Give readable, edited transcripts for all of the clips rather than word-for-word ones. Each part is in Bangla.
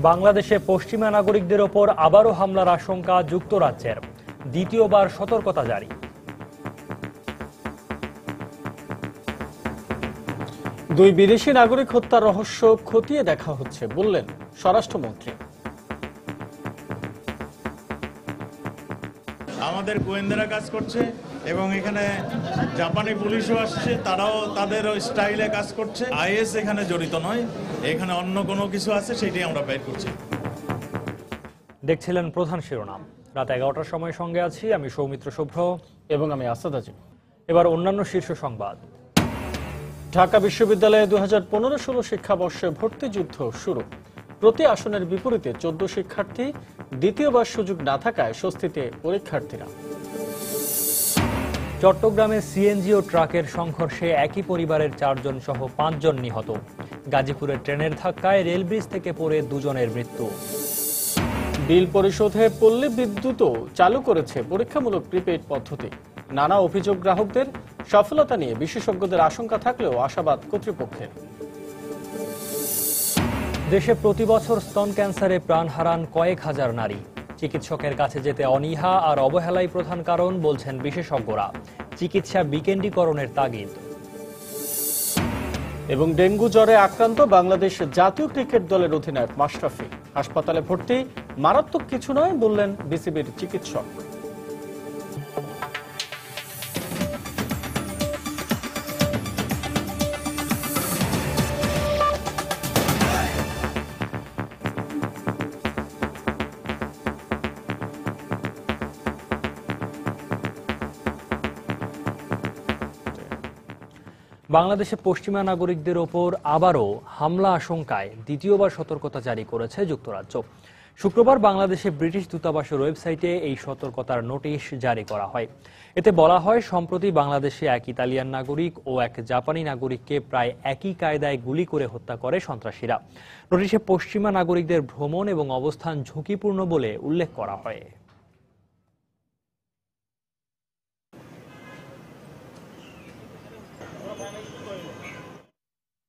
বাংলাদেশে পশ্চিমা নাগরিকদের ওপর আবারও হামলার আশঙ্কা যুক্তরাজ্যের, দ্বিতীয়বার সতর্কতা জারি। দুই বিদেশি নাগরিক হত্যার রহস্য খতিয়ে দেখা হচ্ছে বললেন স্বরাষ্ট্রমন্ত্রী। আমাদের গোয়েন্দারা কাজ করছে এবং এখানে জাপানি পুলিশও আসছে, তারাও তাদের স্টাইলে কাজ করছে। আইএস এখানে জড়িত নয়, এখানে অন্য কোনো কিছু আছে, সেটাই আমরা বের করছি। দেখছিলেন প্রধান শিরোনাম। রাত 11টার সময় সঙ্গে আছি আমি সৌমিত্র শুভ্র এবং আমি আসাদ আজিম। এবার অন্যান্য শীর্ষ সংবাদ। ঢাকা বিশ্ববিদ্যালয়ে 2015-16 শিক্ষাবর্ষে ভর্তি যুদ্ধ শুরু। প্রতি আসনের বিপরীতে 14 শিক্ষার্থী, দ্বিতীয়বার সুযোগ না থাকায় স্বস্তিতে পরীক্ষার্থীরা। চট্টগ্রামে সিএনজি ও ট্রাকের সংঘর্ষে একই পরিবারের 4 জন সহ 5 জন নিহত। গাজীপুরে ট্রেনের ধাক্কায় রেলব্রিজ থেকে পড়ে 2 জনের মৃত্যু। বিল পরিশোধে পল্লী বিদ্যুৎও চালু করেছে পরীক্ষামূলক প্রিপেইড পদ্ধতি। নানা অভিযোগ গ্রাহকদের, সফলতা নিয়ে বিশেষজ্ঞদের আশঙ্কা থাকলেও আশাবাদ কর্তৃপক্ষের। দেশে প্রতি বছর স্তন ক্যান্সারে প্রাণ হারান কয়েক হাজার নারী। চিকিৎসকের কাছে যেতে অনীহা আর অবহেলাই প্রধান কারণ বলছেন বিশেষজ্ঞরা। চিকিৎসা বিকেন্দ্রীকরণের তাগিদ। এবং ডেঙ্গু জ্বরে আক্রান্ত বাংলাদেশ জাতীয় ক্রিকেট দলের অধিনায়ক মাশরাফি। হাসপাতালে ভর্তি, মারাত্মক কিছু নয় বললেন বিসিবির চিকিৎসক। বাংলাদেশে পশ্চিমা নাগরিকদের ওপর আবারও হামলা আশঙ্কায় দ্বিতীয়বার সতর্কতা জারি করেছে যুক্তরাজ্য। শুক্রবার বাংলাদেশে ব্রিটিশ দূতাবাসের ওয়েবসাইটে এই সতর্কতার নোটিশ জারি করা হয়। এতে বলা হয়, সম্প্রতি বাংলাদেশে এক ইতালিয়ান নাগরিক ও এক জাপানি নাগরিককে প্রায় একই কায়দায় গুলি করে হত্যা করে সন্ত্রাসীরা। নোটিশে পশ্চিমা নাগরিকদের ভ্রমণ এবং অবস্থান ঝুঁকিপূর্ণ বলে উল্লেখ করা হয়।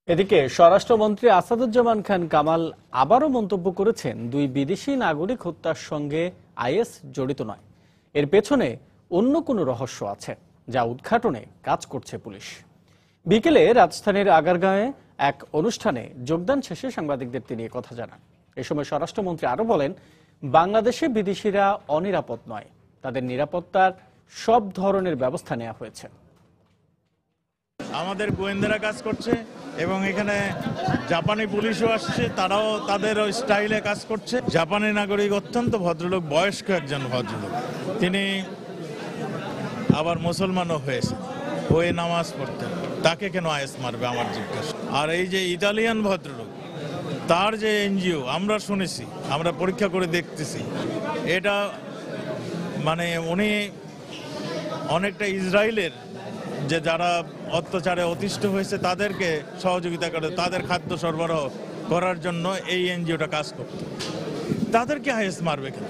এদিকে স্বরাষ্ট্রমন্ত্রী আসাদুজ্জামান খান কামাল আবারও মন্তব্য করেছেন, দুই বিদেশি নাগরিক হত্যার সঙ্গে আইএস জড়িত নয়। এর পেছনে অন্য কোনো রহস্য আছে, যা উদ্ঘাটনে কাজ করছে পুলিশ। বিকেলে রাজধানীর আগারগাঁয়ে এক অনুষ্ঠানে যোগদান শেষে সাংবাদিকদের তিনি কথা জানান। এ সময় স্বরাষ্ট্রমন্ত্রী আরও বলেন, বাংলাদেশে বিদেশিরা অনিরাপদ নয়, তাদের নিরাপত্তার সব ধরনের ব্যবস্থা নেওয়া হয়েছে। আমাদের গোয়েন্দারা কাজ করছে এবং এখানে জাপানি পুলিশও আসছে, তারাও তাদের স্টাইলে কাজ করছে। জাপানি নাগরিক অত্যন্ত ভদ্রলোক, বয়স্ক একজন ভদ্রলোক, তিনি আবার মুসলমানও হয়ে নামাজ পড়তেন। তাকে কেন আইএস মারবে আমার জিজ্ঞাসা। আর এই যে ইতালিয়ান ভদ্রলোক, তার যে এনজিও আমরা শুনেছি, আমরা পরীক্ষা করে দেখতেছি, এটা মানে উনি অনেকটা ইসরায়েলের যে যারা অত্যাচারে অতিষ্ঠ হয়েছে তাদেরকে সহযোগিতা করে, তাদের খাদ্য সরবরাহ করার জন্য এই এনজিওটা কাজ করত। তাদেরকে আইএস মারবে কেন?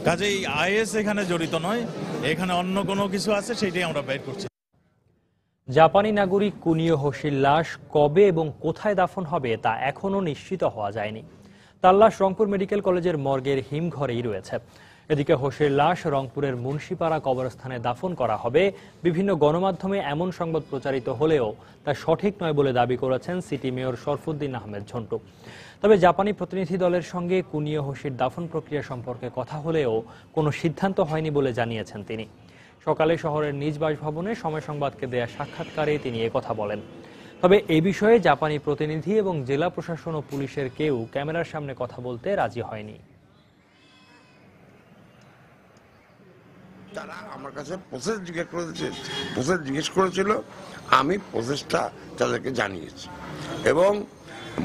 কাজেই আইএস এখানে জড়িত নয়, এখানে অন্য কোনো কিছু আছে, সেটাই আমরা বের করছি। জাপানি নাগরিক কুনিও হোশির লাশ কবে এবং কোথায় দাফন হবে তা এখনও নিশ্চিত হওয়া যায়নি। তার লাশ রংপুর মেডিকেল কলেজের মর্গের হিমঘরেই রয়েছে। এদিকে হোসের লাশ রংপুরের মুন্সিপাড়া কবরস্থানে দাফন করা হবে। বিভিন্ন গণমাধ্যমে এমন সংবাদ প্রচারিত হলেও তা সঠিক নয় বলে দাবি করেছেন সিটি মেয়র শরফুদ্দিন আহমেদ ঝন্টু। তবে জাপানি প্রতিনিধি দলের সঙ্গে কুনিও হোসির দাফন প্রক্রিয়া সম্পর্কে কথা হলেও কোনো সিদ্ধান্ত হয়নি বলে জানিয়েছেন তিনি। সকালে শহরের নিজ বাসভবনে সময় সংবাদকে দেয়া সাক্ষাৎকারে তিনি একথা বলেন। তবে এ বিষয়ে জাপানি প্রতিনিধি এবং জেলা প্রশাসন ও পুলিশের কেউ ক্যামেরার সামনে কথা বলতে রাজি হয়নি। তারা আমার কাছে প্রসেস জিজ্ঞেস করেছিল, আমি প্রসেসটা তাদেরকে জানিয়েছি এবং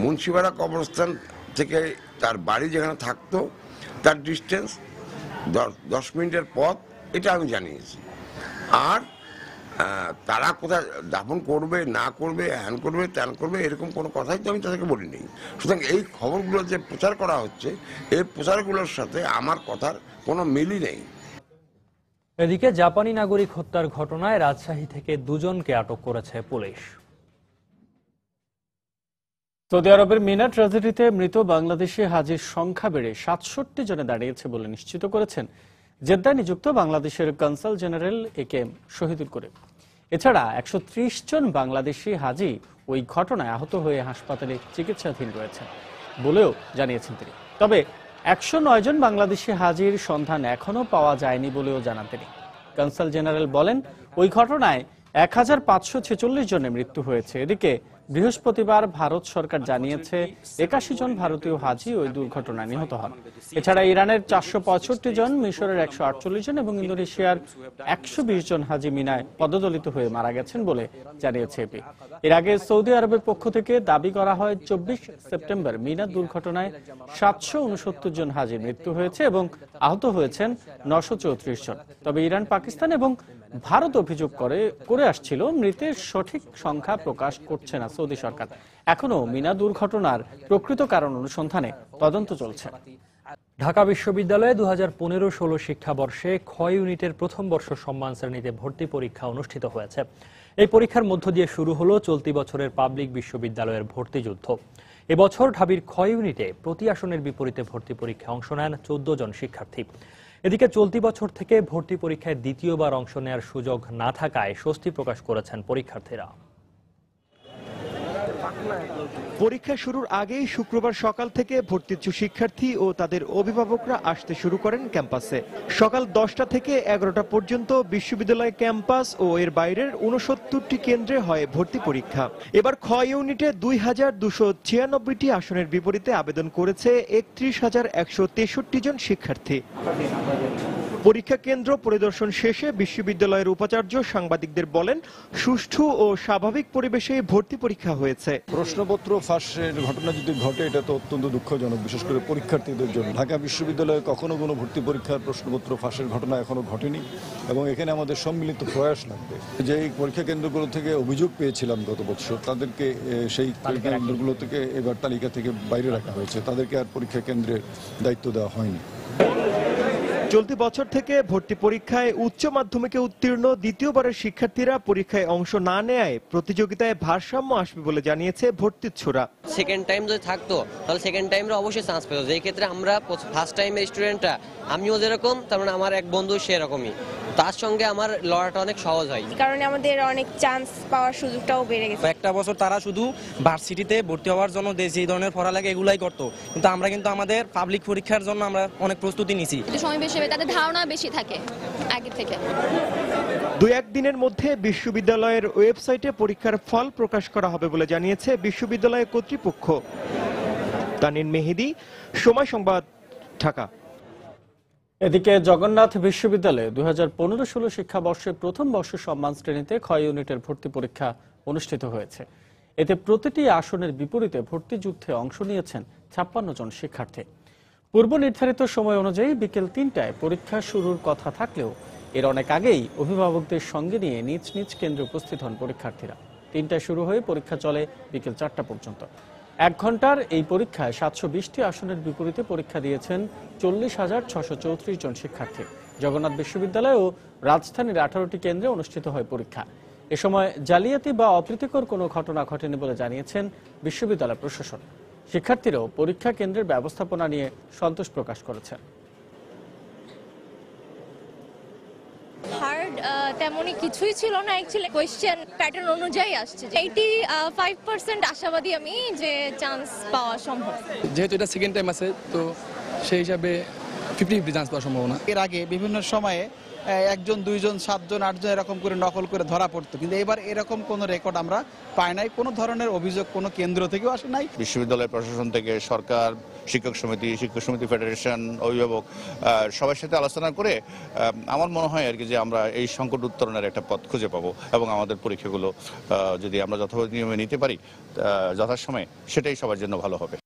মুন্সিপাড়া কবরস্থান থেকে তার বাড়ি যেখানে থাকতো তার ডিস্টেন্স 10 মিনিটের পথ, এটা আমি জানিয়েছি। আর তারা কোথায় দাফন করবে না করবে, হ্যান করবে ত্যান করবে, এরকম কোনো কথাই তো আমি তাদেরকে বলিনি। সুতরাং এই খবরগুলো যে প্রচার করা হচ্ছে, এই প্রচারগুলোর সাথে আমার কথার কোনো মিলই নেই। এদিকে জাপানি নাগরিক হত্যার ঘটনায় রাজশাহী থেকে 2 জনকে আটক করেছে পুলিশ। সৌদি আরবের মিনা ট্র্যাজেডিতে মৃত বাংলাদেশি হাজির সংখ্যা বেড়ে 67 জনে দাঁড়িয়েছে বলে নিশ্চিত করেছেন জেদ্দায় নিযুক্ত বাংলাদেশের কনসাল জেনারেল একেএম শহীদুল করিম। এছাড়া 130 জন বাংলাদেশি হাজি ওই ঘটনায় আহত হয়ে হাসপাতালে চিকিৎসাধীন রয়েছেন বলেও জানিয়েছেন তিনি। তবে 109 জন বাংলাদেশি হাজির সন্ধান এখনো পাওয়া যায়নি বলেও জানান তিনি। কনসাল জেনারেল বলেন, ওই ঘটনায় 1546 জনের মৃত্যু হয়েছে। এদিকে বৃহস্পতিবার ভারত সরকার জানিয়েছে 81 জন ভারতীয় হাজি ওই দুর্ঘটনায় নিহত হন। এছাড়া ইরানের 465 জন, মিশরের 148 জন এবং ইন্দোনেশিয়ার 120 জন হাজি মিনায় পদদলিত হয়ে মারা গেছেন বলে জানিয়েছে এপি। এর আগে সৌদি আরবের পক্ষ থেকে দাবি করা হয় 24 সেপ্টেম্বর মিনা দুর্ঘটনায় 769 জন হাজির মৃত্যু হয়েছে এবং আহত হয়েছেন 934 জন। তবে ইরান, পাকিস্তান এবং ভারত অভিযোগ করে আসছিল মৃতের সঠিক সংখ্যা প্রকাশ করছে না সৌদি সরকার। এখনো মিনা দুর্ঘটনার প্রকৃত কারণ অনুসন্ধানে তদন্ত চলছে। ঢাকা বিশ্ববিদ্যালয়ে 2015-16 শিক্ষাবর্ষে খ ইউনিটের প্রথম বর্ষ সম্মান শ্রেণীতে ভর্তি পরীক্ষা অনুষ্ঠিত হয়েছে। এই পরীক্ষার মধ্য দিয়ে শুরু হলো চলতি বছরের পাবলিক বিশ্ববিদ্যালয়ের ভর্তি যুদ্ধ। এবছর ঢাবির খ ইউনিটে প্রতি আসনের বিপরীতে ভর্তি পরীক্ষায় অংশ নেন 14 জন শিক্ষার্থী। এদিকে চলতি বছর থেকে ভর্তি পরীক্ষায় দ্বিতীয়বার অংশ নেওয়ার সুযোগ না থাকায় স্বস্তি প্রকাশ করেছেন পরীক্ষার্থীরা। পরীক্ষা শুরুর আগেই শুক্রবার সকাল থেকে ভর্তিচ্ছু শিক্ষার্থী ও তাদের অভিভাবকরা আসতে শুরু করেন ক্যাম্পাসে। সকাল 10টা থেকে 11টা পর্যন্ত বিশ্ববিদ্যালয় ক্যাম্পাস ও এর বাইরের 69টি কেন্দ্রে হয় ভর্তি পরীক্ষা। এবার খ ইউনিটে 2296টি আসনের বিপরীতে আবেদন করেছে 31,163 জন শিক্ষার্থী। পরীক্ষা কেন্দ্র পরিদর্শন শেষে বিশ্ববিদ্যালয়ের উপাচার্য সাংবাদিকদের বলেন, সুষ্ঠু ও স্বাভাবিক পরিবেশে ভর্তি পরীক্ষা হয়েছে। প্রশ্নপত্র ফাঁসের ঘটনা যদি ঘটে এটা তো অত্যন্ত দুঃখজনক, বিশেষ করে পরীক্ষার্থীদের জন্য। ঢাকা বিশ্ববিদ্যালয়ে কখনো কোনো ভর্তি পরীক্ষার প্রশ্নপত্র ফাঁসের ঘটনা এখনো ঘটেনি এবং এখানে আমাদের সম্মিলিত প্রয়াস লাগবে। যে পরীক্ষা কেন্দ্রগুলো থেকে অভিযোগ পেয়েছিলাম গত বছর, তাদেরকে সেই পরীক্ষা কেন্দ্রগুলো থেকে এবার তালিকা থেকে বাইরে রাখা হয়েছে, তাদেরকে আর পরীক্ষা কেন্দ্রের দায়িত্ব দেওয়া হয়নি। চলতি বছর থেকে ভর্তি পরীক্ষায় উচ্চ মাধ্যমিকে উত্তীর্ণ দ্বিতীয়বারের শিক্ষার্থীরা পরীক্ষায় অংশ না নেয় প্রতিযোগিতায় ভারসাম্য আসবে বলে জানিয়েছে ভর্তিচ্ছুরা। সেকেন্ড টাইম যদি থাকতো তাহলে সেকেন্ড টাইমে অবশ্যই চান্স পেত। এই ক্ষেত্রে আমরা ফার্স্ট টাইমের স্টুডেন্টরা, আমিও যেরকম তার মানে আমার এক বন্ধু সেরকমই, তার সঙ্গে আমার লড়াটা অনেক সহজ হয়, কারণে আমাদের অনেক চান্স পাওয়ার সুযোগটাও বেড়ে গেছে। একটা বছর তারা শুধু ভার্সিটিতে ভর্তি হওয়ার জন্য যে ধরনের পড়ালেখা এগুলাই করতো, কিন্তু আমরা কিন্তু আমাদের পাবলিক পরীক্ষার জন্য আমরা অনেক প্রস্তুতি নিছি। সময় বেশি হবে, তাদের ধারণা বেশি থাকে আগে থেকে। 2-1 দিনের মধ্যে বিশ্ববিদ্যালয়ের ওয়েবসাইটে পরীক্ষার ফল প্রকাশ করা হবে বলে জানিয়েছে বিশ্ববিদ্যালয় কর্তৃপক্ষ। তানিন মেহেদি, সময় সংবাদ, ঢাকা। এদিকে জগন্নাথ বিশ্ববিদ্যালয়ে 2015-16 শিক্ষাবর্ষে প্রথম বর্ষ সম্মান শ্রেণীতে খ ইউনিটের ভর্তি পরীক্ষা অনুষ্ঠিত হয়েছে। এতে প্রতিটি আসনের বিপরীতে ভর্তি যুদ্ধে অংশ নিয়েছেন 56 জন শিক্ষার্থী। পূর্ব নির্ধারিত সময় অনুযায়ী বিকেল 3টায় পরীক্ষা শুরুর কথা থাকলেও এর অনেক আগেই অভিভাবকদের সঙ্গে নিয়ে নিজ নিজ কেন্দ্রে উপস্থিত হন পরীক্ষার্থীরা। 3টায় শুরু হয়ে পরীক্ষা চলে বিকেল 4টা পর্যন্ত। 1 ঘন্টার এই পরীক্ষায় 720টি আসনের বিপরীতে পরীক্ষা দিয়েছেন 40,634 জন শিক্ষার্থী। জগন্নাথ বিশ্ববিদ্যালয় ও রাজধানীর 18টি কেন্দ্রে অনুষ্ঠিত হয় পরীক্ষা। এ সময় জালিয়াতি বা অপ্রীতিকর কোনো ঘটনা ঘটেনি বলে জানিয়েছেন বিশ্ববিদ্যালয় প্রশাসন। শিক্ষার্থীরাও পরীক্ষা কেন্দ্রের ব্যবস্থাপনা নিয়ে সন্তোষ প্রকাশ করেছেন। হার্ড তেমনই কিছুই ছিল না, অ্যাকচুয়ালি কোয়েশ্চেন প্যাটার্ন অনুযায়ী আসছে। 85% আশাবাদী আমি যে চান্স পাওয়া সম্ভব। যেহেতু এটা সেকেন্ড টাইম আছে তো সেই হিসাবে 50-50 চান্স পাওয়ার সম্ভাবনা। এর আগে বিভিন্ন সময়ে 1 জন 2 জন 7 জন 8 জন এরকম করে নকল করে ধরা পড়তো, কিন্তু এবার এরকম কোনো রেকর্ড আমরা পাই নাই। কোনো ধরনের অভিযোগ কোনো কেন্দ্র থেকেও আসে নাই। বিশ্ববিদ্যালয় প্রশাসন থেকে সরকার, শিক্ষক সমিতি ফেডারেশন, অভিভাবক সবার সাথে আলোচনা করে আমার মনে হয় আর কি যে আমরা এই সংকট উত্তরণের একটা পথ খুঁজে পাবো এবং আমাদের পরীক্ষাগুলো যদি আমরা যথাযথ নিয়মে নিতে পারি যথাসময়ে, সেটাই সবার জন্য ভালো হবে।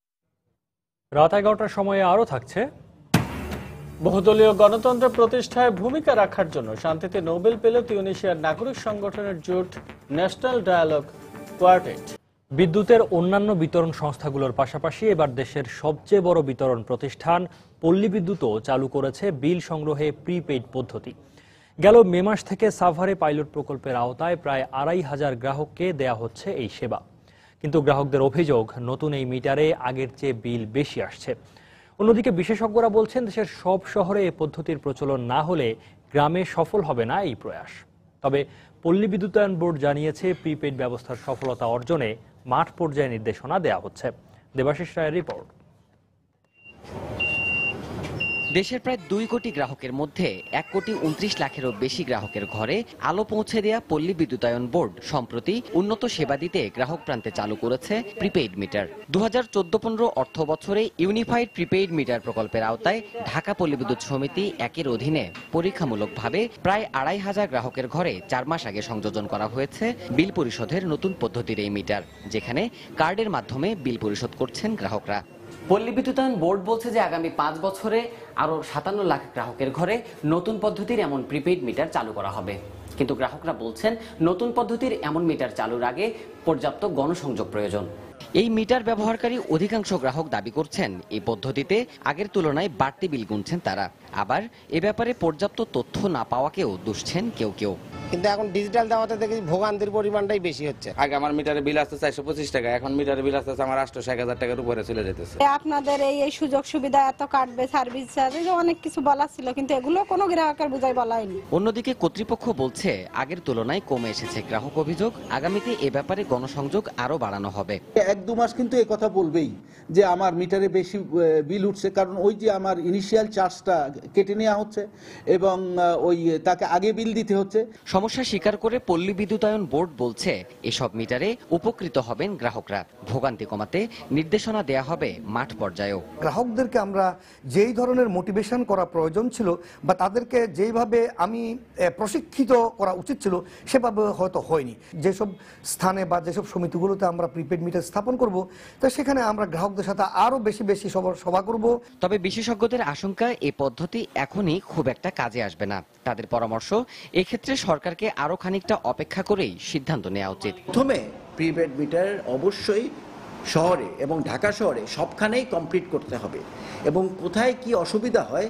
রাত 11টার সময়ে আরও থাকছে। বহুদলীয় গণতন্ত্র প্রতিষ্ঠায় ভূমিকা রাখার জন্য শান্তিতে নোবেল পেল তিউনিসিয়ার নাগরিক সংগঠনের জোট ন্যাশনাল ডায়ালগ কোয়ার্টেট। বিদ্যুতের অন্যান্য বিতরণ সংস্থাগুলোর পাশাপাশি এবার দেশের সবচেয়ে বড় বিতরণ প্রতিষ্ঠান পল্লী বিদ্যুৎও চালু করেছে বিল সংগ্রহে প্রিপেইড পদ্ধতি। গেল মে মাস থেকে সাভারে পাইলট প্রকল্পের আওতায় প্রায় 2,500 গ্রাহককে দেয়া হচ্ছে এই সেবা। কিন্তু গ্রাহকদের অভিযোগ, নতুন এই মিটারে আগের চেয়ে বিল বেশি আসছে। অন্যদিকে বিশেষজ্ঞরা বলছেন, দেশের সব শহরে এ পদ্ধতির প্রচলন না হলে গ্রামে সফল হবে না এই প্রয়াস। তবে পল্লী বিদ্যুতায়ন বোর্ড জানিয়েছে, প্রিপেইড ব্যবস্থার সফলতা অর্জনে মাঠ পর্যায়ে নির্দেশনা দেওয়া হচ্ছে। দেবাশিস রায়ের রিপোর্ট। দেশের প্রায় 2 কোটি গ্রাহকের মধ্যে 1,29,00,000-এরও বেশি গ্রাহকের ঘরে আলো পৌঁছে দেয়া পল্লী বিদ্যুতায়ন বোর্ড সম্প্রতি উন্নত সেবা দিতে গ্রাহক প্রান্তে চালু করেছে প্রিপেইড মিটার। 2014-15 অর্থ বছরে ইউনিফাইড প্রিপেইড মিটার প্রকল্পের আওতায় ঢাকা পল্লী বিদ্যুৎ সমিতি একের অধীনে পরীক্ষামূলকভাবে প্রায় 2,500 গ্রাহকের ঘরে 4 মাস আগে সংযোজন করা হয়েছে বিল পরিশোধের নতুন পদ্ধতির এই মিটার, যেখানে কার্ডের মাধ্যমে বিল পরিশোধ করছেন গ্রাহকরা। পল্লী বিদ্যুতায়ন বোর্ড বলছে যে আগামী 5 বছরে আরো 57 লাখ গ্রাহকের ঘরে নতুন পদ্ধতির এমন প্রিপেইড মিটার চালু করা হবে। কিন্তু গ্রাহকরা বলছেন, নতুন পদ্ধতির এমন মিটার চালুর আগে পর্যাপ্ত গণসংযোগ প্রয়োজন। এই মিটার ব্যবহারকারী অধিকাংশ গ্রাহক দাবি করছেন, এই পদ্ধতিতে আগের তুলনায় বাড়তি বিল গুনছেন তারা। আবার এ ব্যাপারে পর্যাপ্ত তথ্য না পাওয়াকেও দুষছেন কেউ কেউ। কিন্তু এখন ডিজিটাল দেওয়াতে দেখি ভোগান্তির পরিমাণটাই বেশি হচ্ছে। আগে আমার মিটারে বিল আসতে 425 টাকা, এখন মিটারে বিল আসতে আমার 800-1000 টাকার উপরে চলে যেতেছে। আপনাদের এই সুযোগ সুবিধা এত কাটবে, সার্ভিস চার্জ, অনেক কিছু বলা ছিল, কিন্তু এগুলো কোনো গ্রাহকের বুঝাই বলা হয়নি। অন্যদিকে কর্তৃপক্ষ বলছে, আগের তুলনায় কমে এসেছে গ্রাহক অভিযোগ। আগামীতে এ ব্যাপারে গণসংযোগ আরো বাড়ানো হবে। 1-2 মাস কিন্তু এই কথা বলবেই যে আমার মিটারে বেশি বিল উঠছে, কারণ ওই যে আমার ইনিশিয়াল চার্জটা কেটে নেওয়া হচ্ছে এবং ওই তাকে আগে বিল দিতে হচ্ছে। সমস্যা স্বীকার করে পল্লী বিদ্যুতায়ন বোর্ড বলছে, এসব মিটারে উপকৃত হবেন গ্রাহকরা। ভোগান্তি কমাতে নির্দেশনা দেয়া হবে মাঠ পর্যায়েও। গ্রাহকদেরকে আমরা যেই ধরনের মোটিভেশন করা প্রয়োজন ছিল বা তাদেরকে যেইভাবে আমি প্রশিক্ষিত করা উচিত ছিল সেভাবে হয়তো হয়নি। যেসব স্থানে বা যেসব সমিতিগুলোতে আমরা প্রিপেড মিটার স্থাপন করব, তো সেখানে আমরা গ্রাহকদের সাথে আরো বেশি সভা করব। তবে বিশেষজ্ঞদের আশঙ্কা, এই পদ্ধতি এখনই খুব একটা কাজে আসবে না। তাদের পরামর্শ, এক্ষেত্রে সরকারকে আরো খানিকটা অপেক্ষা করেই সিদ্ধান্ত নেওয়া উচিত। প্রথমে প্রিপেড মিটার অবশ্যই শহরে এবং ঢাকা শহরে সবখানেই কমপ্লিট করতে হবে এবং কোথায় কি অসুবিধা হয়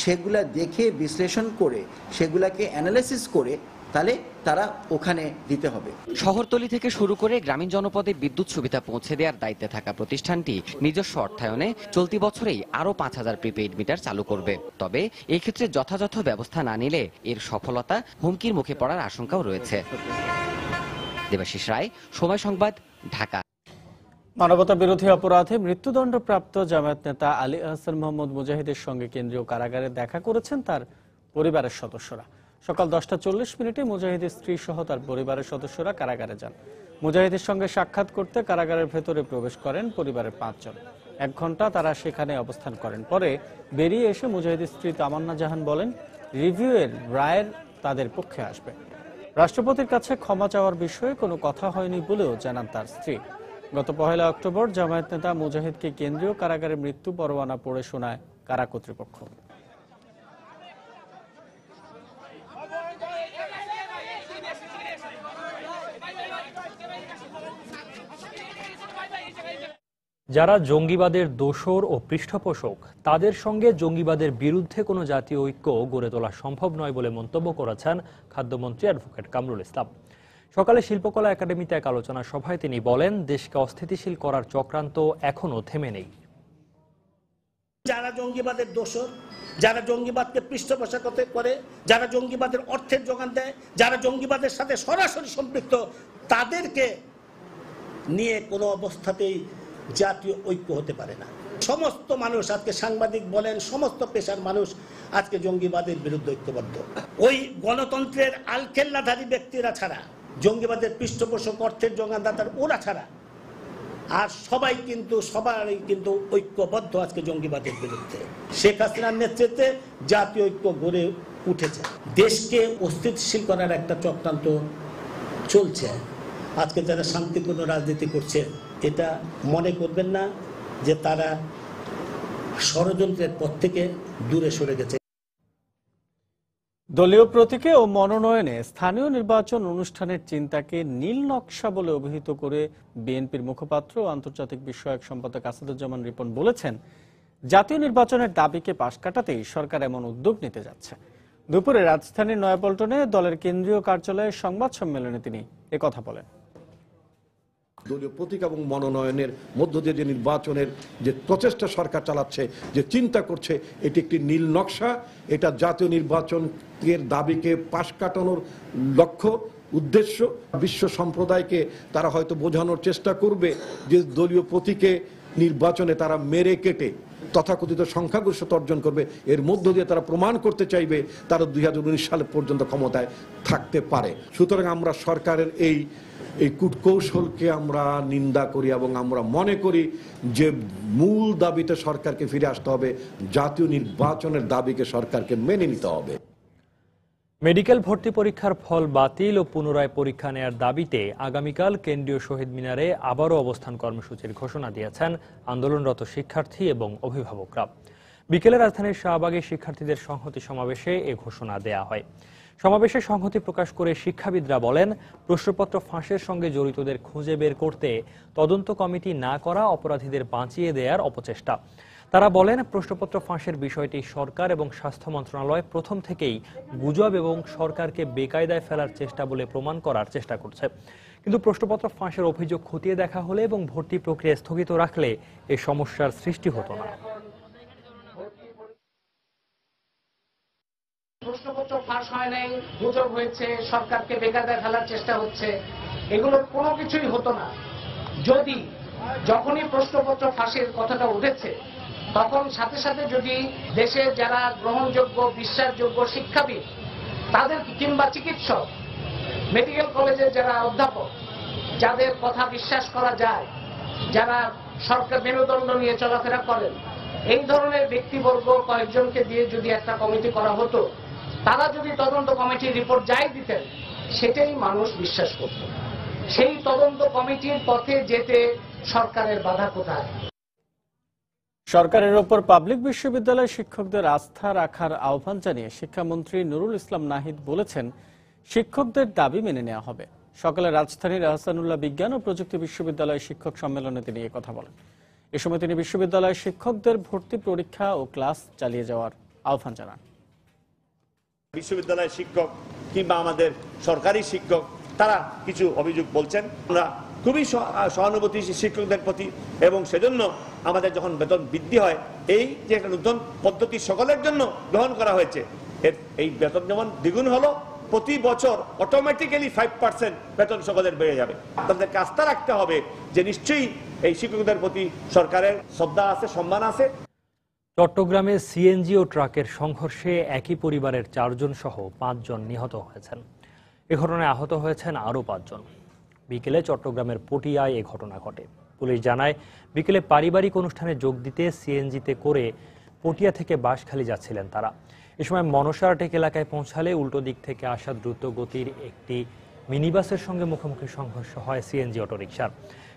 সেগুলা দেখে বিশ্লেষণ করে সেগুলাকে অ্যানালাইসিস করে তাহলে তারা ওখানে দিতে হবে। শহরতলি থেকে শুরু করে গ্রামীণ জনপদে বিদ্যুৎ সুবিধা পৌঁছে দেওয়ার দায়িত্বে থাকা প্রতিষ্ঠানটি নিজস্ব অর্থায়নে চলতি বছরেই আরো 5000 প্রিপেইড মিটার চালু করবে। তবে এই ক্ষেত্রে যথাযথ ব্যবস্থা না নিলে এর সফলতা হুমকির মুখে পড়ার আশঙ্কাও রয়েছে। দেবাশিস রায়, সময় সংবাদ, ঢাকা। মানবতা বিরোধী অপরাধে মৃত্যুদণ্ডপ্রাপ্ত জামায়াত নেতা আলী আহসান মোহাম্মদ মুজাহিদের সঙ্গে কেন্দ্রীয় কারাগারে দেখা করেছেন তার পরিবারের সদস্যরা। সকাল 10:40 মুজাহিদের স্ত্রী সহ তার পরিবারের সদস্যরা কারাগারে যান। মুজাহিদের সঙ্গে সাক্ষাৎ করতে কারাগারের ভেতরে প্রবেশ করেন পরিবারের 5 জন। 1 ঘন্টা তারা সেখানে অবস্থান করেন। পরে বেরিয়ে এসে মুজাহিদের স্ত্রী তামান্না জাহান বলেন, রিভিউয়ের রায়ের তাদের পক্ষে আসবে। রাষ্ট্রপতির কাছে ক্ষমা চাওয়ার বিষয়ে কোনো কথা হয়নি বলেও জানান তার স্ত্রী। গত 1 অক্টোবর জামায়াত নেতা মুজাহিদকে কেন্দ্রীয় কারাগারে মৃত্যু পরোয়ানা পড়ে শোনায় কারা কর্তৃপক্ষ। যারা জঙ্গিবাদের দোসর ও পৃষ্ঠপোষক, তাদের সঙ্গে জঙ্গিবাদের বিরুদ্ধে কোনো জাতীয় ঐক্য গড়ে তোলা সম্ভব নয় বলে মন্তব্য করেছেন খাদ্যমন্ত্রী অ্যাডভোকেট কামরুল ইসলাম। সকালে শিল্পকলা একাডেমিতে এক আলোচনা সভায় তিনি বলেন, দেশকে অস্থিতিশীল করার চক্রান্ত এখনো থেমে নেই। যারা জঙ্গিবাদের দোসর, যারা জঙ্গিবাদকে পৃষ্ঠপোষকতা করে, যারা জঙ্গিবাদের অর্থের যোগান দেয়, যারা জঙ্গিবাদের সাথে সরাসরি সম্পৃক্ত, তাদেরকে নিয়ে কোনো অবস্থাতেই জাতীয় ঐক্য হতে পারে না। সমস্ত মানুষ আজকে, সাংবাদিক বলেন, সমস্ত পেশার মানুষ আজকে জঙ্গিবাদের বিরুদ্ধে ঐক্যবদ্ধ। ওই গণতন্ত্রের আলখেল্লাধারী ব্যক্তিরা ছাড়া, জঙ্গিবাদের পৃষ্ঠপোষক, অর্থের যোগানদাতার ওরা ছাড়া আর সবাই কিন্তু ঐক্যবদ্ধ আজকে জঙ্গিবাদের বিরুদ্ধে। শেখ হাসিনার নেতৃত্বে জাতীয় ঐক্য গড়ে উঠেছে। দেশকে অস্থিতিশীল করার একটা চক্রান্ত চলছে। আজকে যারা শান্তিপূর্ণ রাজনীতি করছে, এটা মনে করবেন না যে তারা ষড়যন্ত্রের পথ থেকে দূরে সরে গেছে। দলীয় প্রতীকে ও মনোনয়নে স্থানীয় নির্বাচন অনুষ্ঠানের চিন্তাকে নীল নকশা বলে অভিহিত করে বিএনপির মুখপাত্র ও আন্তর্জাতিক বিষয়ক সম্পাদক আসাদুজ্জামান রিপন বলেছেন, জাতীয় নির্বাচনের দাবিকে পাশ কাটাতেই সরকার এমন উদ্যোগ নিতে যাচ্ছে। দুপুরে রাজধানীর নয়াপল্টনে দলের কেন্দ্রীয় কার্যালয়ে সংবাদ সম্মেলনে তিনি একথা বলেন। দলীয় প্রতীক এবং মনোনয়নের মধ্য দিয়ে যে নির্বাচনের যে প্রচেষ্টা সরকার চালাচ্ছে, যে চিন্তা করছে, এটি একটি নীল নকশা। এটা জাতীয় নির্বাচনের দাবিকে পাশ কাটানোর লক্ষ্য, উদ্দেশ্য। বিশ্ব সম্প্রদায়কে তারা হয়তো বোঝানোর চেষ্টা করবে যে দলীয় প্রতীকে নির্বাচনে তারা মেরে কেটে তথাকথিত সংখ্যাগরিষ্ঠতা অর্জন করবে। এর মধ্য দিয়ে তারা প্রমাণ করতে চাইবে তারা 2019 সাল পর্যন্ত ক্ষমতায় থাকতে পারে। সুতরাং আমরা সরকারের এই কূটকৌশলকে আমরা নিন্দা করি এবং আমরা মনে করি যে মূল দাবিতে সরকারকে ফিরে আসতে হবে, জাতীয় নির্বাচনের দাবিকে সরকারকে মেনে নিতে হবে। মেডিকেল ভর্তি পরীক্ষার ফল বাতিল ও পুনরায় পরীক্ষা নেয়ার দাবিতে আগামীকাল কেন্দ্রীয় শহীদ মিনারে আবারও অবস্থান কর্মসূচির ঘোষণা দিয়েছেন আন্দোলনরত শিক্ষার্থী এবং অভিভাবকরা। বিকেলে রাজধানীর শাহবাগে শিক্ষার্থীদের সংহতি সমাবেশে এ ঘোষণা দেয়া হয়। সমাবেশে সংহতি প্রকাশ করে শিক্ষাবিদরা বলেন, প্রশ্নপত্র ফাঁসের সঙ্গে জড়িতদের খুঁজে বের করতে তদন্ত কমিটি না করা অপরাধীদের বাঁচিয়ে দেওয়ার অপচেষ্টা। তারা বলেন, প্রশ্নপত্র ফাঁসের বিষয়টি সরকার এবং স্বাস্থ্য মন্ত্রণালয় প্রথম থেকেই গুজব এবং সরকারকে বেকায়দায় ফেলার চেষ্টা বলে প্রমাণ করার চেষ্টা করছে। কিন্তু প্রশ্নপত্র ফাঁসের অভিযোগ খতিয়ে দেখা হলে এবং ভর্তি প্রক্রিয়া স্থগিত রাখলে এ সমস্যার সৃষ্টি হতো না। প্রশ্নপত্র ফাঁস হয় নাই, গুজব হয়েছে, সরকারকে বেকায়দায় ফেলার চেষ্টা হচ্ছে, এগুলোর কোনো কিছুই হতো না যদি যখনই প্রশ্নপত্র ফাঁসের কথাটা উঠেছে তখন সাথে সাথে যদি দেশের যারা গ্রহণযোগ্য বিশ্বাসযোগ্য শিক্ষাবিদ তাদের কিংবা চিকিৎসক, মেডিকেল কলেজের যারা অধ্যাপক, যাদের কথা বিশ্বাস করা যায়, যারা সরকার মেরুদণ্ড নিয়ে চলাফেরা করেন, এই ধরনের ব্যক্তিবর্গ কয়েকজনকে দিয়ে যদি একটা কমিটি করা হতো, তারা যদি তদন্ত কমিটির রিপোর্ট যাই দিতেন, সেটাই মানুষ বিশ্বাস করত। সেই তদন্ত কমিটির পথে যেতে সরকারের বাধা কোথায়? সরকারের ওপর পাবলিক বিশ্ববিদ্যালয় শিক্ষকদের আস্থা রাখার আহ্বান জানিয়ে শিক্ষামন্ত্রী নুরুল ইসলাম নাহিদ বলেছেন, শিক্ষকদের দাবি মেনে নেওয়া হবে। সকালে রাজধানীর আহসানুল্লাহ বিজ্ঞান ও প্রযুক্তি বিশ্ববিদ্যালয় শিক্ষক সম্মেলনে তিনি এ কথা বলেন। এ সময় তিনি বিশ্ববিদ্যালয়ের শিক্ষকদের ভর্তি পরীক্ষা ও ক্লাস চালিয়ে যাওয়ার আহ্বান জানান। বিশ্ববিদ্যালয়ের শিক্ষক কিংবা আমাদের সরকারি শিক্ষক তারা কিছু অভিযোগ বলছেন। আমরা খুবই সহানুভূতিশীল শিক্ষকদের প্রতি, এবং সেজন্য আমাদের যখন বেতন বৃদ্ধি হয়, এই যে একটা নতুন পদ্ধতি সকলের জন্য গ্রহণ করা হয়েছে, এই বেতন যেমন দ্বিগুণ হলো, প্রতি বছর অটোমেটিক্যালি 5% বেতন সকলের বেড়ে যাবে। তাদেরকে আস্থা রাখতে হবে যে নিশ্চয়ই এই শিক্ষকদের প্রতি সরকারের শ্রদ্ধা আছে, সম্মান আছে। চট্টগ্রামে সিএনজি ও ট্রাকের সংঘর্ষে একই পরিবারের 4 জন সহ 5 জন নিহত হয়েছেন। এ ঘটনায় আহত হয়েছেন আরও 5 জন। বিকেলে চট্টগ্রামের পটিয়ায় এ ঘটনা ঘটে। পুলিশ জানায়, বিকেলে পারিবারিক অনুষ্ঠানে যোগ দিতে সিএনজিতে করে পটিয়া থেকে বাঁশখালী যাচ্ছিলেন তারা। এ সময় মনসারটেক এলাকায় পৌঁছালে উল্টো দিক থেকে আসা দ্রুত গতির একটি মিনিবাসের সঙ্গে মুখোমুখি সংঘর্ষ হয় সিএনজি অটোরিকশার।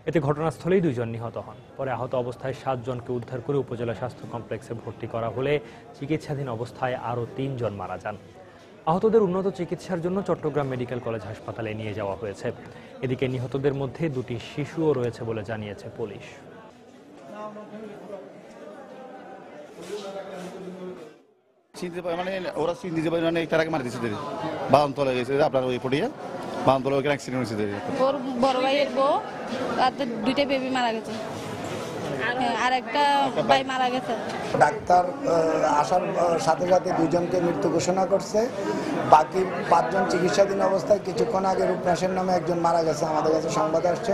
এতে ঘটনাস্থলেই 2 জন নিহত হন। পরে আহত অবস্থায় 7 জনকে উদ্ধার করে উপজেলা স্বাস্থ্য কমপ্লেক্সে ভর্তি করা হলে চিকিৎসাধীন অবস্থায় আরও 3 জন মারা যান। আহতদের উন্নত চিকিৎসার জন্য চট্টগ্রাম মেডিকেল কলেজ হাসপাতালে নিয়ে যাওয়া হয়েছে। এদিকে নিহতদের মধ্যে 2টি শিশুও রয়েছে বলে জানিয়েছে পুলিশ। মানে ওরা চিনতে পারে না, তার আগে মারা দিচ্ছে, বাদাম তলে গেছে আপনার ওই পটিয়া বাদাম তলে ওখানে অ্যাক্সিডেন্ট হয়েছে। ওর বড় ভাইয়ের বউ আর 2টা বেবি মারা গেছে, আর একটা ভাই মারা গেছে। ডাক্তার আসার সাথে সাথে 2 জনকে মৃত্যু ঘোষণা করছে, বাকি 5 জন চিকিৎসাধীন অবস্থায়। কিছুক্ষণ আগে রূপনাশের নামে একজন মারা গেছে, আমাদের কাছে সংবাদ আসছে।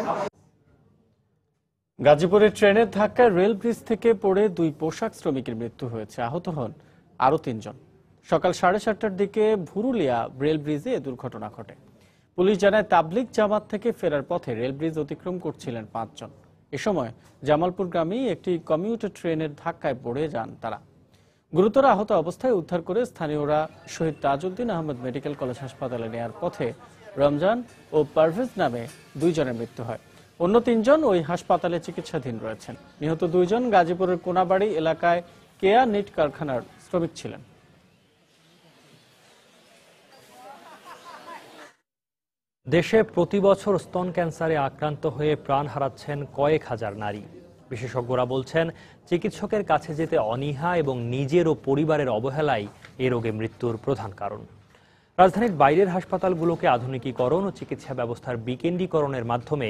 গাজীপুরের ট্রেনের ধাক্কায় রেল ব্রিজ থেকে পড়ে 2 পোশাক শ্রমিকের মৃত্যু হয়েছে, আহত হন আরও 3 জন। সকাল 7:30টার দিকে ভুরুলিয়া রেল ব্রিজে এ দুর্ঘটনা ঘটে। পুলিশ জানায়, তাবলিগ জামাত থেকে ফেরার পথে রেল ব্রিজ অতিক্রম করছিলেন 5 জন। এ সময় জামালপুরগামী একটি কমিউটার ট্রেনের ধাক্কায় পড়ে যান তারা। গুরুতর আহত অবস্থায় উদ্ধার করে স্থানীয়রা শহীদ তাজউদ্দিন আহমেদ মেডিকেল কলেজ হাসপাতালে নেয়ার পথে রমজান ও পারভেজ নামে 2 জনের মৃত্যু হয়। অন্য 3 জন ওই হাসপাতালে চিকিৎসাধীন রয়েছেন। নিহত 2 জন গাজীপুরের কোনাবাড়ি এলাকায় কেয়া নিট কারখানার শ্রমিক ছিলেন। দেশে প্রতি বছর স্তন ক্যান্সারে আক্রান্ত হয়ে প্রাণ হারাচ্ছেন কয়েক হাজার নারী। বিশেষজ্ঞরা বলছেন, চিকিৎসকের কাছে যেতে অনীহা এবং নিজের ও পরিবারের অবহেলাই এ রোগে মৃত্যুর প্রধান কারণ। রাজধানীর বাইরের হাসপাতালগুলোকে আধুনিকীকরণ ও চিকিৎসা ব্যবস্থার বিকেন্দ্রীকরণের মাধ্যমে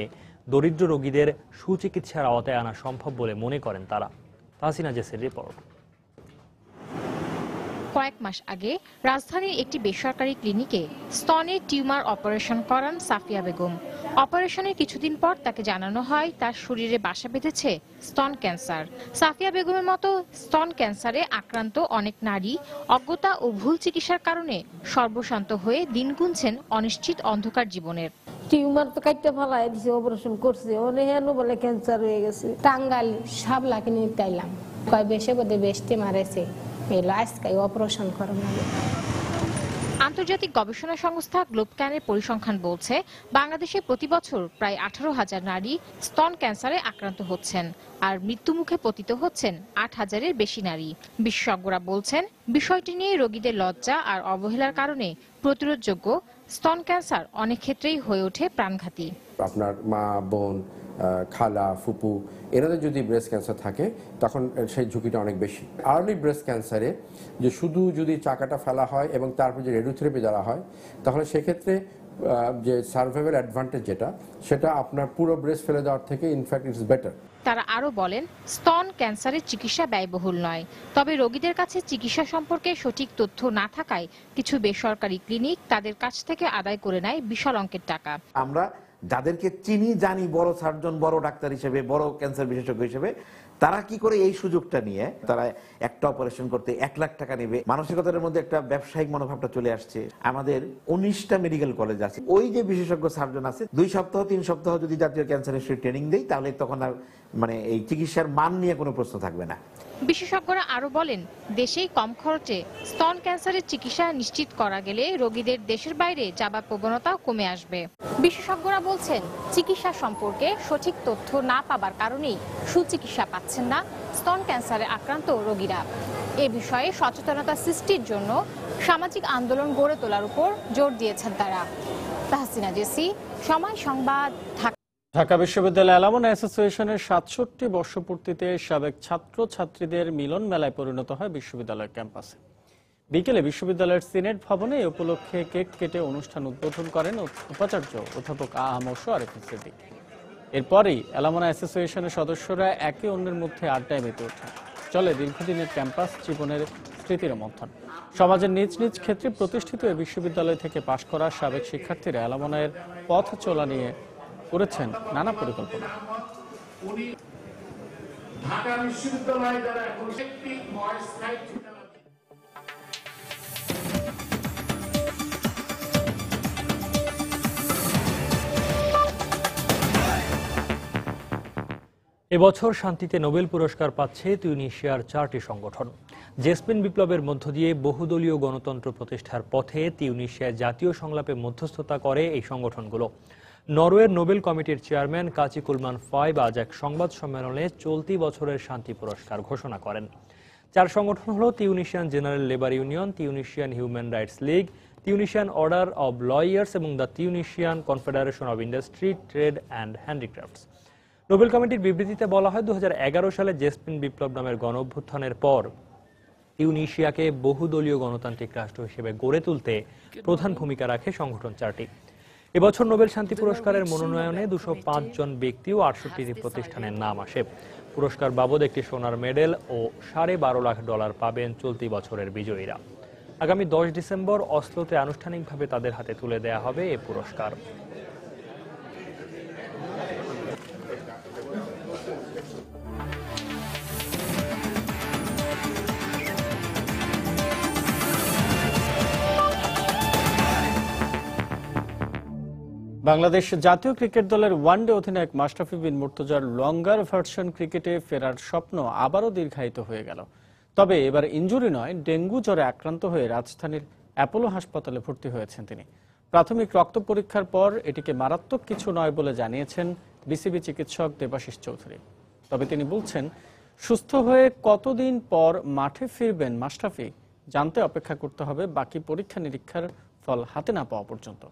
দরিদ্র রোগীদের সুচিকিৎসার আওতায় আনা সম্ভব বলে মনে করেন তারা। তাহসিনা জেসির রিপোর্ট। কয়েক মাস আগে রাজধানীর একটি বেসরকারি ক্লিনিকে স্তনের টিউমার অপারেশন করান সাফিয়া বেগম। অপারেশনের কিছুদিন পর তাকে জানানো হয় তার শরীরে বাসা বেঁধেছে স্তন ক্যান্সার। সাফিয়া বেগমের মতো স্তন ক্যান্সারে আক্রান্ত অনেক নারী অজ্ঞতা ও ভুল চিকিৎসার কারণে সর্বশান্ত হয়ে দিন গুনছেন অনিশ্চিত অন্ধকার জীবনের। টিউমার তো কাটতে ফেলায় দিছে, অপারেশন করছে, অনেক বলে ক্যান্সার হয়ে গেছে। টাঙ্গাইল সাবলা কিনে তাইলাম, কয় বেশে বোধে বেশতে মারেছে, অপারেশন করানো। আন্তর্জাতিক গবেষণা সংস্থা গ্লোবক্যানের পরিসংখ্যান বলছে বাংলাদেশে প্রতি বছর প্রায় 18,000 নারী স্তন ক্যান্সারে আক্রান্ত হচ্ছেন, আর মৃত্যুমুখে পতিত হচ্ছেন 8,000-এর বেশি নারী। বিশেষজ্ঞরা বলছেন বিষয়টি নিয়ে রোগীদের লজ্জা আর অবহেলার কারণে প্রতিরোধযোগ্য স্তন ক্যান্সার অনেক ক্ষেত্রেই হয়ে ওঠে প্রাণঘাতী। আপনার মা, বোন, খালা, ফুপু এনাদের যদি ব্রেস্ট ক্যান্সার থাকে তখন সেই ঝুঁকিটা অনেক বেশি। আর্লি ব্রেস্ট ক্যান্সারে যে শুধু যদি চাকাটা ফেলা হয় এবং তারপর যে রেডিওথেরাপি দেওয়া হয় তাহলে সেক্ষেত্রে যে সার্ভাইভাল অ্যাডভান্টেজ সেটা আপনার পুরো ব্রেস্ট ফেলে দেওয়ার থেকে ইনফ্যাক্ট ইটস বেটার। তারা আরো বলেন স্তন ক্যান্সারের চিকিৎসা ব্যয়বহুল নয়, তবে রোগীদের কাছে চিকিৎসা সম্পর্কে সঠিক তথ্য না থাকায় কিছু বেসরকারি ক্লিনিক তাদের কাছ থেকে আদায় করে নেয় বিশাল অঙ্কের টাকা। আমরা যাদেরকে চিনি জানি বড় সার্জন, বড় ডাক্তার হিসেবে, বড় ক্যান্সার বিশেষজ্ঞ হিসেবে, তারা কি করে এই সুযোগটা নিয়ে তারা একটা অপারেশন করতে 1 লাখ টাকা নেবে। মানসিকতার মধ্যে একটা ব্যবসায়িক মনোভাবটা চলে আসছে। আমাদের 19টা মেডিকেল কলেজ আছে, ওই যে বিশেষজ্ঞ সার্জন আছে 2 সপ্তাহ 3 সপ্তাহ যদি জাতীয় ক্যান্সার ইনস্টিটিউট ট্রেনিং দেয় তাহলে তখন আর এই চিকিৎসার মান নিয়ে কোনো প্রশ্ন থাকবে না। বিশেষজ্ঞরা আরো বলেন দেশেই কম খরচে স্তন ক্যান্সারের চিকিৎসা নিশ্চিত করা গেলে রোগীদের দেশের বাইরে যাবার প্রবণতা কমে আসবে। বিশেষজ্ঞরা বলছেন চিকিৎসা সম্পর্কে সঠিক তথ্য না পাবার কারণেই সুচিকিৎসা পাচ্ছেন না স্তন ক্যান্সারে আক্রান্ত রোগীরা। এ বিষয়ে সচেতনতা সৃষ্টির জন্য সামাজিক আন্দোলন গড়ে তোলার উপর জোর দিয়েছেন তারা। তাহসিনা জেসি, সময় সংবাদ, ঢাকা। ঢাকা বিশ্ববিদ্যালয় অ্যালামনাই অ্যাসোসিয়েশনের 67 বর্ষপূর্তিতে সাবেক ছাত্র ছাত্রীদের মিলন মেলায় পরিণত হয় বিশ্ববিদ্যালয় ক্যাম্পাসে। বিকেলে বিশ্ববিদ্যালয়ের সিনেট ভবনে এই উপলক্ষে কেক কেটে অনুষ্ঠান উদ্বোধন করেন উপাচার্য অধ্যাপক আ.ম.স. আরিফুল সিদ্দিক। এরপরেই অ্যালামনাই অ্যাসোসিয়েশনের সদস্যরা একে অন্যের মধ্যে আড্ডায় মেতে ওঠেন। চলে দীর্ঘদিনের ক্যাম্পাস জীবনের স্মৃতির মন্থন। সমাজের নিজ নিজ ক্ষেত্রে প্রতিষ্ঠিত এই বিশ্ববিদ্যালয় থেকে পাশ করা সাবেক শিক্ষার্থীরা অ্যালামনাইয়ের পথ চলা নিয়ে করেছেন নানা পরিকল্পনা। এবছর শান্তিতে নোবেল পুরস্কার পাচ্ছে তিউনিসিয়ার 4টি সংগঠন। জেসমিন বিপ্লবের মধ্য দিয়ে বহুদলীয় গণতন্ত্র প্রতিষ্ঠার পথে তিউনিসিয়ার জাতীয় সংলাপে মধ্যস্থতা করে এই সংগঠনগুলো। নরওয়ের নোবেল কমিটির চেয়ারম্যান কাচি কুলমান ফাইভ আজ এক সংবাদ সম্মেলনে চলতি বছরের শান্তি পুরস্কার ঘোষণা করেন। 4 সংগঠন হল Tunisian general labour union, Tunisian human rights league, Tunisian order of lawyers এবং the Tunisian confederation of industry, trade and handicrafts. Nobel কমিটির বিবৃতিতে বলা হয় 2011 সালে জেসমিন বিপ্লব নামের গণঅভ্যুত্থানের পর তিউনিসিয়াকে বহুদলীয় গণতান্ত্রিক রাষ্ট্র হিসেবে গড়ে তুলতে প্রধান ভূমিকা রাখে সংগঠন 4টি। এবছর নোবেল শান্তি পুরস্কারের মনোনয়নে 205 জন ব্যক্তি ও 68টি প্রতিষ্ঠানের নাম আসে। পুরস্কার বাবদ একটি সোনার মেডেল ও $12.5 লাখ পাবেন চলতি বছরের বিজয়ীরা। আগামী 10 ডিসেম্বর অসলোতে আনুষ্ঠানিকভাবে তাদের হাতে তুলে দেয়া হবে এই পুরস্কার। বাংলাদেশ জাতীয় ক্রিকেট দলের ওয়ানডে অধিনায়ক মাশরাফি বিন মুর্তজার লঙ্গার ভার্সন ক্রিকেটে ফেরার স্বপ্ন আবারও দীর্ঘায়িত হয়ে গেল। তবে এবার ইনজুরি নয়, ডেঙ্গু জ্বরে আক্রান্ত হয়ে রাজধানীর অ্যাপোলো হাসপাতালে ভর্তি হয়েছেন তিনি। প্রাথমিক রক্ত পরীক্ষার পর এটিকে মারাত্মক কিছু নয় বলে জানিয়েছেন বিসিবি চিকিৎসক দেবাশিস চৌধুরী। তবে তিনি বলছেন সুস্থ হয়ে কতদিন পর মাঠে ফিরবেন মাশরাফি জানতে অপেক্ষা করতে হবে বাকি পরীক্ষা নিরীক্ষার ফল হাতে না পাওয়া পর্যন্ত।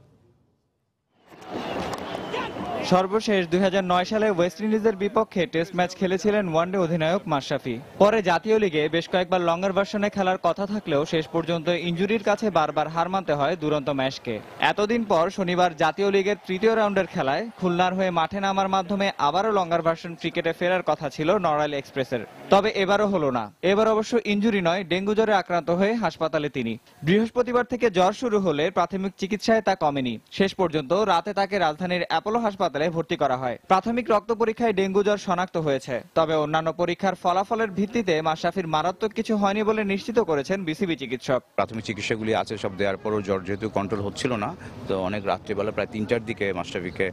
সর্বশেষ 2009 সালে ওয়েস্ট ইন্ডিজের বিপক্ষে টেস্ট ম্যাচ খেলেছিলেন ওয়ানডে অধিনায়ক মাশরাফি। পরে জাতীয় লিগে বেশ কয়েকবার লঙ্গার ভার্সনে খেলার কথা থাকলেও শেষ পর্যন্ত ইনজুরির কাছে বারবার হার মানতে হয় দুরন্ত ম্যাচকে। এতদিন পর শনিবার জাতীয় লিগের তৃতীয় রাউন্ডের খেলায় খুলনার হয়ে মাঠে নামার মাধ্যমে আবারও লঙ্গার ভার্সন ক্রিকেটে ফেরার কথা ছিল নড়াইল এক্সপ্রেসের, তবে এবারও হলো না। এবার অবশ্য ইনজুরি নয়, ডেঙ্গু জ্বরে আক্রান্ত হয়ে হাসপাতালে তিনি। বৃহস্পতিবার থেকে জ্বর শুরু হলে প্রাথমিক চিকিৎসায় তা কমেনি। শেষ পর্যন্ত রাতে তাকে রাজধানীর অ্যাপোলো হাসপাতালে ভর্তি করা হয়। প্রাথমিক রক্ত পরীক্ষায় ডেঙ্গু জ্বর শনাক্ত হয়েছে, তবে অন্যান্য পরীক্ষার ফলাফলের ভিত্তিতে মাশরাফির মারাত্মক কিছু হয়নি বলে নিশ্চিত করেছেন বিসিবি চিকিৎসক। প্রাথমিক চিকিৎসাগুলি আছে সব দেওয়ার পরও জ্বর যেহেতু কন্ট্রোল হচ্ছিল না, তো অনেক রাত্রিবেলা প্রায় 3টার দিকে মাশরাফিকে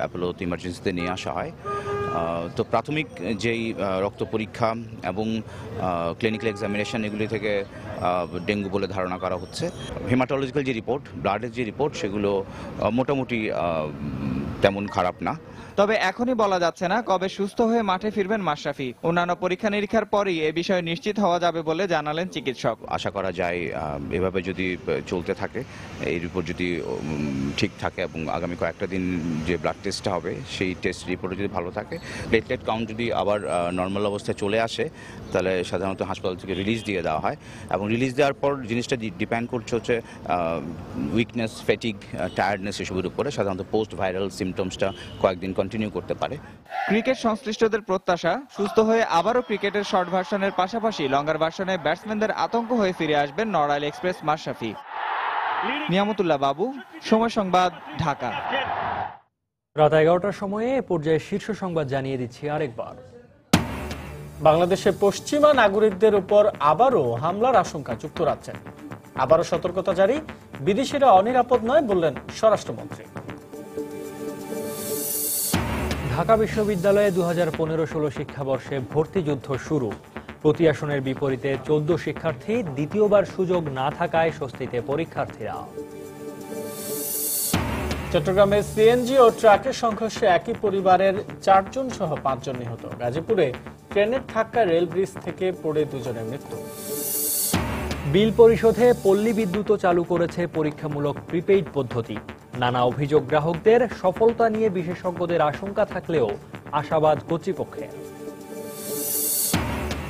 অ্যাপোলো ইমার্জেন্সিতে নিয়ে আসা হয়। তো প্রাথমিক যেই রক্ত পরীক্ষা এবং ক্লিনিক্যাল এক্সামিনেশন এগুলি থেকে ডেঙ্গু বলে ধারণা করা হচ্ছে। হেমাটোলজিক্যাল যে রিপোর্ট, ব্লাডের যে রিপোর্ট, সেগুলো মোটামুটি তেমন খারাপ না। তবে এখনই বলা যাচ্ছে না কবে সুস্থ হয়ে মাঠে ফিরবেন মাশরাফি। অন্যান্য পরীক্ষা নিরীক্ষার পরই এ বিষয়ে নিশ্চিত হওয়া যাবে বলে জানালেন চিকিৎসক। আশা করা যায় এভাবে যদি চলতে থাকে, এই রিপোর্ট যদি ঠিক থাকে এবং আগামী কয়েকটা দিন যে ব্লাড টেস্টটা হবে সেই টেস্ট রিপোর্টে যদি ভালো থাকে, প্লেটলেট কাউন্ট যদি আবার নর্মাল অবস্থায় চলে আসে, তাহলে সাধারণত হাসপাতাল থেকে রিলিজ দিয়ে দেওয়া হয়। এবং রিলিজ দেওয়ার পর জিনিসটা ডিপেন্ড করছে হচ্ছে উইকনেস, ফ্যাটিগ, টায়ার্ডনেস এসবের উপরে। সাধারণত পোস্ট ভাইরাল সিমটমসটা কয়েকদিন কন্টিনিউ করতে পারে। ক্রিকেট সংশ্লিষ্টদের প্রত্যাশা, সুস্থ হয়ে আবারও ক্রিকেটের শর্ট ভার্সনের পাশাপাশি লঙ্গার ভার্সনে ব্যাটসম্যানদের আতঙ্ক হয়ে ফিরে আসবেন নড়াইল এক্সপ্রেস মাশরাফি। নিয়ামতুল্লাহ বাবু, সময় সংবাদ, ঢাকা। রাত 11টার সময়ে এ পর্যায়ে শীর্ষ সংবাদ জানিয়ে দিচ্ছি আরেকবার। বাংলাদেশে পশ্চিমা নাগরিকদের উপর আবারও হামলার আশঙ্কা যুক্তরাজ্যের। আবারও সতর্কতা জারি, বিদেশিরা অনিরাপদ নয় বললেন স্বরাষ্ট্রমন্ত্রী। ঢাকা বিশ্ববিদ্যালয়ে 2015-16 শিক্ষাবর্ষে ভর্তি যুদ্ধ শুরু। প্রতি আসনের বিপরীতে 14 শিক্ষার্থী, দ্বিতীয়বার সুযোগ না থাকায় স্বস্তিতে পরীক্ষার্থীরা। চট্টগ্রামে সিএনজি ও ট্রাকের সংঘর্ষে একই পরিবারের 4 জন সহ 5 জন নিহত। গাজীপুরে ট্রেনের ধাক্কায় রেল ব্রিজ থেকে পড়ে 2 জনের মৃত্যু। বিল পরিশোধে পল্লী বিদ্যুৎও চালু করেছে পরীক্ষামূলক প্রিপেইড পদ্ধতি। নানা অভিযোগ গ্রাহকদের, সফলতা নিয়ে বিশেষজ্ঞদের আশঙ্কা থাকলেও আশাবাদ কর্তৃপক্ষের।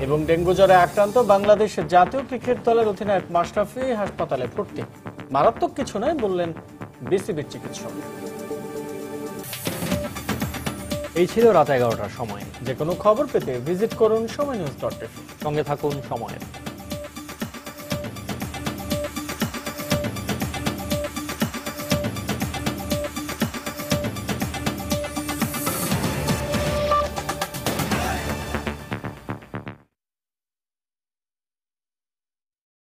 এবং ডেঙ্গু জ্বরে আক্রান্ত বাংলাদেশ জাতীয় ক্রিকেট দলের অধিনায়ক মাশরাফি হাসপাতালে ভর্তি। মারাত্মক কিছু নয় বললেন বিসিবির চিকিৎসক। এই ছিল রাত 11টার সময়। যে কোনো খবর পেতে ভিজিট করুন সময়নিউজ.টিভি। সঙ্গে থাকুন সময়ের।